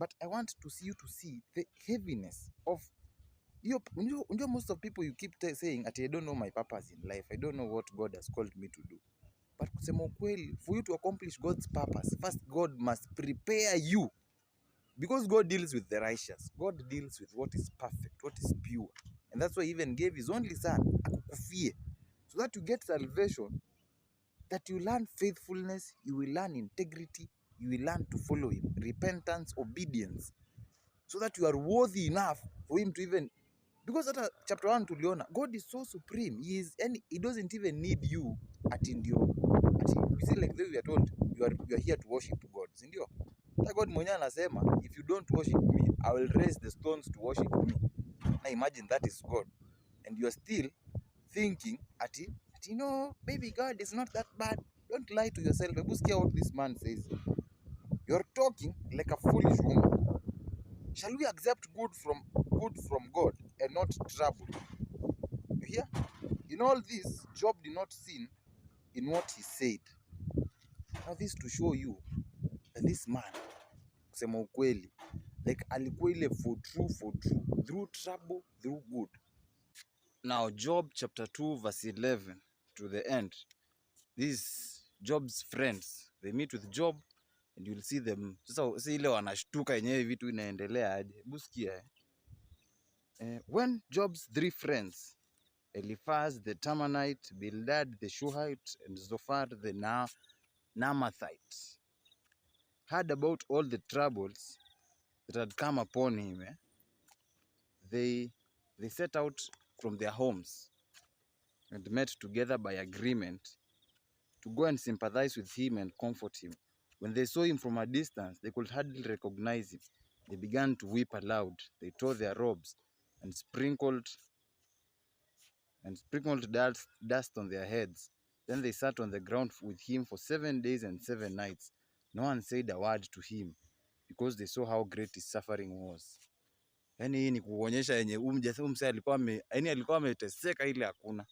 But I want to see you to see the heaviness of most of people you keep saying that I don't know my purpose in life. I don't know what God has called me to do. But kusema ukweli, for you to accomplish God's purpose, first God must prepare you. Because God deals with the righteous. God deals with what is perfect, what is pure. And that's why he even gave his only son, akukufie, so that you get salvation, that you learn faithfulness, you will learn integrity, you will learn to follow him, repentance, obedience, so that you are worthy enough for him to even, because at chapter 1 tuliona, God is so supreme. He doesn't even need you you see, like we are told, you are here to worship God, si ndio? God mwenyewe anasema, if you don't worship me, I will raise the stones to worship me. Now imagine that is God, and you are still thinking baby, God is not that bad. Don't lie to yourself. Hear what this man says. You're talking like a foolish woman. Shall we accept good from God and not trouble? You hear? In all this, Job did not sin in what he said. Now this to show you that this man, kusema ukweli, like alikuwa ile for true, through trouble, through good. Now Job chapter 2 verse 11 to the end. These Job's friends, they meet with Job and you'll see them. Sasa ile wanashtuka yenyewe vitu inaendelea aje. Hebu sikia. When Job's three friends, Eliphaz the Temanite, Bildad the Shuhite, and Zophar the Naamathite, heard about all the troubles that had come upon him, they set out from their homes and met together by agreement to go and sympathize with him and comfort him. When they saw him from a distance, they could hardly recognize him. They began to weep aloud. They tore their robes and sprinkled dust on their heads. Then they sat on the ground with him for 7 days and 7 nights. No one said a word to him, because they saw how great his suffering was. Yani hii ni kuonyesha yenye umse alikuwa ameteseka ile hakuna.